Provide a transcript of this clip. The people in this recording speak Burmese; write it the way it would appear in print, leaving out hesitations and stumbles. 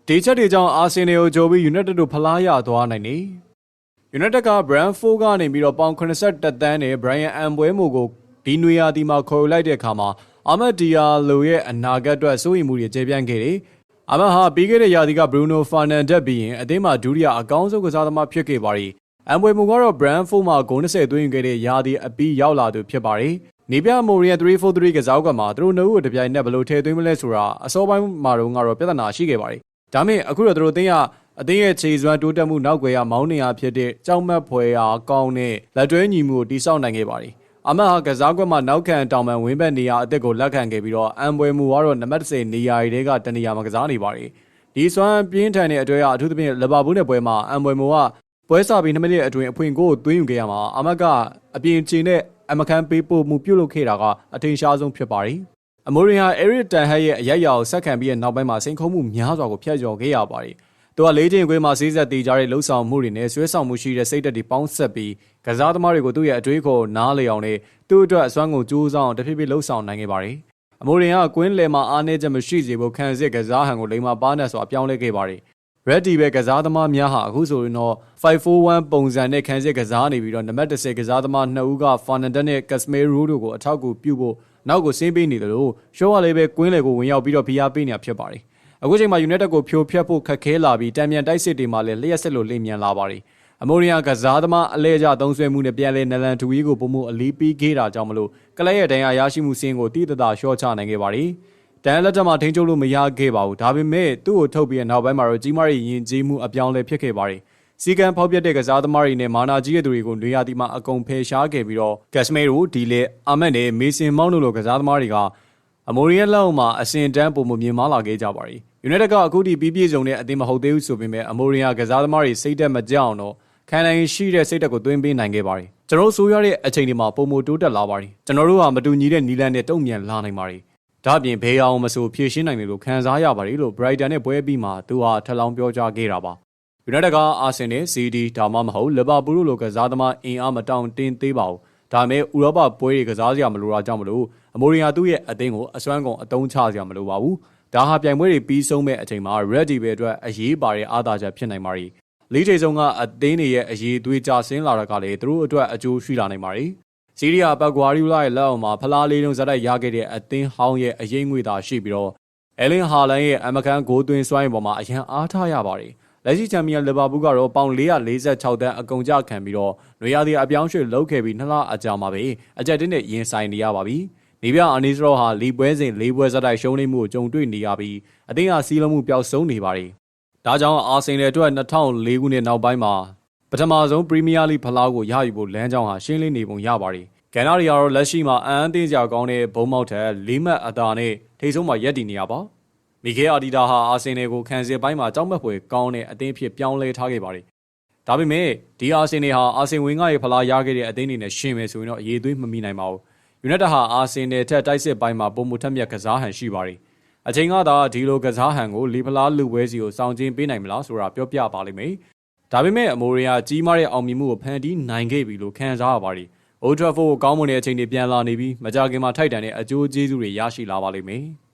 ဒီချက်တွေကြောင့်အာဆင်နယ်ကိုကြိုပြီးယူနိုက်တက်တို့ဖလားရသွားနိုင်တယ်။ယူနိုက်တက်ကဘရန်ဖိုးကနေပြီးတော့ပေါင်81တန်းနဲ့ဘရိုင်ယန်အမ်ပွဲမိုကိုဒီနွေရာသီမှာခေါ်ယူလိုက်တဲ့အခါမှာအာမတ်ဒီယာလိုရဲ့အနာဂတ်အတွက်စိုးရိမ်မှုတွေကျေပြန့်ခဲ့တယ်။အာမတ်ဟာပြီးခဲ့တဲ့ရာသီကဘရူနိုဖာနန်ဒက်ပြီးရင်အသင်းမှာဒုတိယအကောင်းဆုံးကစားသမားဖြစ်ခဲ့ပါတယ်။အမ်ပွဲမိုကတော့ဘရန်ဖိုးမှာဂိုး20သွင်းယူခဲ့တဲ့ရာသီအပြီးရောက်လာသူဖြစ်ပါတယ်။နေပြမိုရီယန်343ကစားကွက်မှာသူတို့နှုတ်ကိုတပြိုင်နက်ဘယ်လိုထည့်သွင်းမလဲဆိုတာအစောပိုင်းမှာတော့ပြဿနာရှိခဲ့ပါတယ်။ဒါမဲ့အခုတော့သူတို့အသင်းရဲ့ခြေစွမ်းတိုးတက်မှုနောက်ွယ်ရမောင်းနေရဖြစ်တဲ့ကြောက်မက်ဖွယ်ရာကောင်းတဲ့လက်တွဲညီမှုကိုတိစောက်နိုင်ခဲ့ပါတယ်။အမတ်ဟာကစားကွက်မှာနောက်ခံတောင်ပန်ဝင်းဘက်နေရာအသစ်ကိုလက်ခံခဲ့ပြီးတော့အမ်ပွဲမူကတော့နံပါတ်10နေရာတွေကတနေရာမှာကစားနေပါတယ်။ဒီစွမ်းပြင်းထန်တဲ့အတွဲကအထူးသဖြင့်လီဗာပူးနဲ့ပွဲမှာအမ်ပွဲမူကပွဲစားပြီး2မိနစ်အတွင်းအဖွင့်ကိုသွင်းယူခဲ့ရမှာအမတ်ကအပြင်ခြေနဲ့အမကန်ပေးပို့မှုပြုတ်လုခဲ့တာကအထင်ရှားဆုံးဖြစ်ပါတယ်။အမိုရီယာအေရစ်တန်ဟက်ရဲ့အရိုက်အရာကိုဆက်ခံပြီးတဲ့နောက်ပိုင်းမှာစိန်ခုံမှုများစွာကိုဖျက်ကျော်ခဲ့ရပါတယ်။သူက၄ချိန်ခွဲမှာစေးဆက်တေးကြတဲ့လှုပ်ဆောင်မှုတွေနဲ့ဆွဲဆောင်မှုရှိတဲ့စိတ်ဓာတ်တွေပေါင်းဆက်ပြီးကစားသမားတွေကိုသူ့ရဲ့အတွေးခေါ်နားလည်အောင်နဲ့သူ့အတွက်အစွမ်းကုန်ကြိုးစားအောင်တဖြည်းဖြည်းလှုပ်ဆောင်နိုင်ခဲ့ပါတယ်။အမိုရီယာကွင်းလယ်မှာအားနည်းချက်မရှိစေဖို့ခံစစ်ကစားဟန်ကိုလိမ္မာပါးနဲ့စွာပြောင်းလဲခဲ့ပါတယ်။ Red ပဲကစားသမားများဟာအခုဆိုရင်တော့541ပုံစံနဲ့ခံစစ်ကစားနေပြီးတော့နံပါတ်10ကစားသမား2ဦးကဖာနန်ဒက်နဲ့ကက်စမေရိုတို့ကိုအထောက်အကူပြုဖို့နောက်ကိုဆင်းပေးနေတယ်လို့ရှော့ကလေးပဲကွင်းလယ်ကိုဝင်ရောက်ပြီးတော့ဖိအားပေးနေတာဖြစ်ပါတယ်။အခုချိန်မှာယူနိုက်တက်ကိုဖြိုဖျက်ဖို့ခက်ခဲလာပြီးတံမြန်တိုက်စစ်တွေမှာလည်းလျှက်စစ်လို့လင်းမြန်လာပါတယ်။အမိုရီယာကစားသမားအလဲကျသုံးဆွဲမှုနဲ့ပြန်လဲနလန်တူဝီကိုပုံမှုအလီးပြီးခဲ့တာကြောင့်မလို့ကလပ်ရဲ့ဒဏ်ရာရရှိမှုစင်းကိုတိတတာရှော့ချနိုင်ခဲ့ပါတယ်။တန်လက်ထက်မှာထိန်းချုပ်လို့မရခဲ့ပါဘူး။ဒါပေမဲ့သူ့ကိုထုတ်ပြီးနောက်ပိုင်းမှာတော့ကြီးမားတဲ့ယဉ်ကျေးမှုအပြောင်းလဲဖြစ်ခဲ့ပါတယ်။စီကန်ဖောက်ပြတဲ့ကစားသမားတွေနဲ့မာနာကြီးရဲ့သူတွေကိုနေရာဒီမှာအကုန်ဖယ်ရှားခဲ့ပြီးတော့ကက်စမေရိုဒီလေအာမက်နဲ့မေဆင်မောင်းတို့လိုကစားသမားတွေကအမိုရီယာလက်အောက်မှာအစင်တန်းပုံမြင်မာလာခဲ့ကြပါတယ်။ယူနိုက်တက်ကအခုထိပြီးပြည့်စုံတဲ့အသင်းမဟုတ်သေးဘူးဆိုပေမဲ့အမိုရီယာကစားသမားတွေစိတ်သက်မကြအောင်တော့ခံနိုင်ရှိတဲ့စိတ်သက်ကိုသွင်းပေးနိုင်ခဲ့ပါတယ်။ကျွန်တော်ဆိုရတဲ့အချိန်ဒီမှာပုံမတိုးတက်လာပါတယ်။ကျွန်တော်တို့ကမတူညီတဲ့နီလန်နဲ့တုံ့ပြန်လာနိုင်ပါတယ်။ဒါ့အပြင်ဘေးအောင်မဆိုဖြည့်ရှင်းနိုင်တယ်လို့ခံစားရပါတယ်လို့ Brighton နဲ့ပွဲပြီးမှသူဟာထပ်လောင်းပြောကြားခဲ့တာပါ။ယူနိုက်တက်ကအာဆင်နယ် CD ဒါမှမဟုတ်လီဗာပူးတို့လိုကစားသမားအင်အားမတောင့်တင်းသေးပါဘူး။ဒါပေမဲ့ဥရောပပွဲတွေကစားစရာမလိုတာကြောင့်မလို့အမိုရီယာသူ့ရဲ့အသင်းကိုအစွမ်းကုန်အသုံးချစရာမလိုပါဘူး။ဒါဟာပြိုင်ပွဲတွေပြီးဆုံးမဲ့အချိန်မှာ Red ပဲအတွက်အရေးပါတဲ့အားသာချက်ဖြစ်နိုင်ပါတယ်။လေးချိန်ဆုံးကအသင်းတွေရဲ့အရေးသွေးကြဆင်းလာတာကလည်းသူတို့အတွက်အကျိုးရှိလာနိုင်ပါတယ်။စီးရီးယားဘက်ဂွာရီလာရဲ့လက်အောက်မှာဖလားလေးလုံးဇက်တိုက်ရခဲ့တဲ့အသင်းဟောင်းရဲ့အရေးငွေသာရှိပြီးတော့အဲလင်ဟာလန်ရဲ့အမကန်ဂိုးသွင်းစွမ်းရည်ပေါ်မှာအရန်အားထားရပါတယ်။လက်ရှိချန်ပီယံလီဗာပူးကတော့ပေါင်446တန်းအကုန်ကျခံပြီးတော့နွေရာသီအပြောင်းရွှေ့လုပ်ခဲ့ပြီး2လအကြာမှာပဲအကြက်တင်းနဲ့ရင်ဆိုင်နေရပါပြီ။နေပြအာနီစရောဟာလီပွဲစဉ်၄ပွဲဇက်တိုက်ရှုံးနေမှုကိုကြုံတွေ့နေရပြီးအသင်းဟာစီးလုံးမှုပျောက်ဆုံးနေပါတယ်။ဒါကြောင့်အာဆင်နယ်အတွက်2004ခုနှစ်နောက်ပိုင်းမှာပထမဆုံးပရီးမီးယားလိဖလားကိုရယူဖို့လမ်းကြောင်းဟာရှင်းလင်းနေပုံရပါတယ်။ကန်နာရီယာတော့လက်ရှိမှာအန်အင်းစရာကောင်းတဲ့ဘုံမောက်ထက်၄မှတ်အသာနဲ့ထိပ်ဆုံးမှာရပ်တည်နေရပါ။မီဂဲအာဒီတာဟာအာဆင်နယ်ကိုခံစစ်ပိုင်းမှာကြောက်မက်ဖွယ်ကောင်းတဲ့အသင်းဖြစ်ပြောင်းလဲထားခဲ့ပါတယ်။ဒါပေမဲ့ဒီအာဆင်နယ်ဟာအာဆင်ဝင်ကရဲ့ဖလားရခဲ့တဲ့အသင်းတွေနဲ့ရှင်မယ်ဆိုရင်တော့အရေးသွေးမမိနိုင်ပါဘူး။ယူနိုက်တက်ဟာအာဆင်နယ်ထက်တိုက်စစ်ပိုင်းမှာပုံမှုထက်မြက်ကစားဟန်ရှိပါတယ်။အချိန်ကသာဒီလိုကစားဟန်ကိုလီဖလားလူပွဲစီကိုစောင့်ကျင်းပေးနိုင်မလားဆိုတာပြောပြပါလိမ့်မယ်။ဒါပေမဲ့အမိုရီယာကြီးမားတဲ့အောင်မြင်မှုကိုဖန်တီးနိုင်ခဲ့ပြီလို့ခံစားရပါတယ်။ Old Trafford ကိုကောင်းမွန်တဲ့အချိန်တွေပြန်လာနေပြီးမကြခင်မှာထိုက်တန်တဲ့အကျိုးကျေးဇူးတွေရရှိလာပါလိမ့်မယ်။